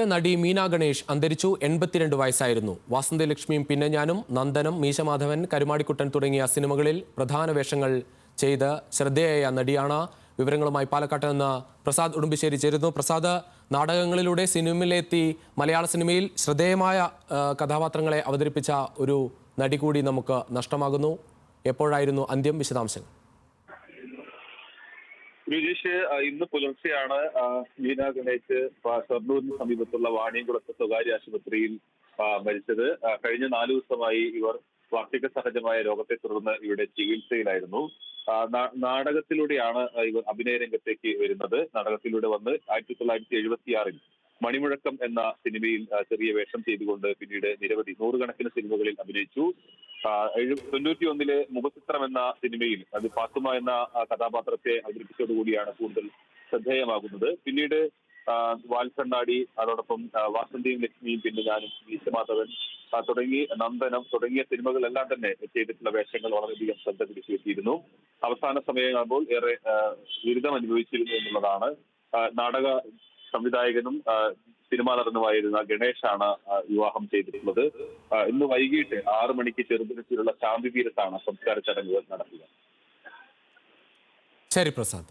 വീഡിയോയിലേക്ക് നടി മീന ഗണേഷ് അന്തരിച്ചു. 82 വയസ്സായിരുന്നു. വാസന്തലക്ഷ്മിയും പിന്നെ ഞാനും, നന്ദനം, മീശമാധവൻ, കരുമാടിക്കുട്ടൻ തുടങ്ങിയ സിനിമകളിൽ പ്രധാന വേഷങ്ങൾ ചെയ്ത് ശ്രദ്ധേയയായ നടിയാണ്. വിവരങ്ങളുമായി പാലക്കാട്ട് നിന്ന് പ്രസാദ് ഉടുമ്പിശ്ശേരി ചേരുന്നു. പ്രസാദ്, നാടകങ്ങളിലൂടെ സിനിമയിലെത്തി മലയാള സിനിമയിൽ ശ്രദ്ധേയമായ കഥാപാത്രങ്ങളെ അവതരിപ്പിച്ച ഒരു നടി കൂടി നമുക്ക് നഷ്ടമാകുന്നു. എപ്പോഴായിരുന്നു അന്ത്യം? വിശദാംശങ്ങൾ. വിജീഷ്, ഇന്ന് പുലർച്ചെയാണ് മീന ഗണേഷ് ഷൊർണൂരിന് സമീപത്തുള്ള വാണിയംകുളത്ത് സ്വകാര്യ ആശുപത്രിയിൽ മരിച്ചത്. കഴിഞ്ഞ 4 ദിവസമായി ഇവർ വാർദ്ധക്യ സഹജമായ രോഗത്തെ തുടർന്ന് ഇവിടെ ചികിത്സയിലായിരുന്നു. നാടകത്തിലൂടെയാണ് ഇവർ അഭിനയ രംഗത്തേക്ക് വരുന്നത്. നാടകത്തിലൂടെ വന്ന് 1976-ൽ മണിമുഴക്കം എന്ന സിനിമയിൽ ചെറിയ വേഷം ചെയ്തുകൊണ്ട് പിന്നീട് നിരവധി നൂറുകണക്കിന് സിനിമകളിൽ അഭിനയിച്ചു. 91-ലെ മുഖചിത്രം എന്ന സിനിമയിൽ അത് ഫാത്തുമ എന്ന കഥാപാത്രത്തെ അവതരിപ്പിച്ചതോടുകൂടിയാണ് കൂടുതൽ ശ്രദ്ധേയമാകുന്നത്. പിന്നീട് വാൽക്കണ്ണാടി, അതോടൊപ്പം വാസന്തിയും ലക്ഷ്മിയും പിന്നെ ഞാനും, മീശമാധവൻ തുടങ്ങി നന്ദനം തുടങ്ങിയ സിനിമകളെല്ലാം തന്നെ ചെയ്തിട്ടുള്ള വേഷങ്ങൾ വളരെയധികം ശ്രദ്ധ പിടിച്ചുപറ്റിയിരുന്നു. അവസാന സമയമാകുമ്പോൾ ഏറെ ദുരിതം അനുഭവിച്ചിരുന്നു എന്നുള്ളതാണ്. നാടക സംവിധായകനും സിനിമാ നടനുമായിരുന്ന ഗണേഷാണ് വിവാഹം ചെയ്തിട്ടുള്ളത്. ഇന്ന് വൈകിട്ട് 6 മണിക്ക് ചെറുതുരുത്തിലുള്ള ശാന്തി തീരത്താണ് സംസ്കാര ചടങ്ങുകൾ നടക്കുക. ശരി പ്രസാദ്.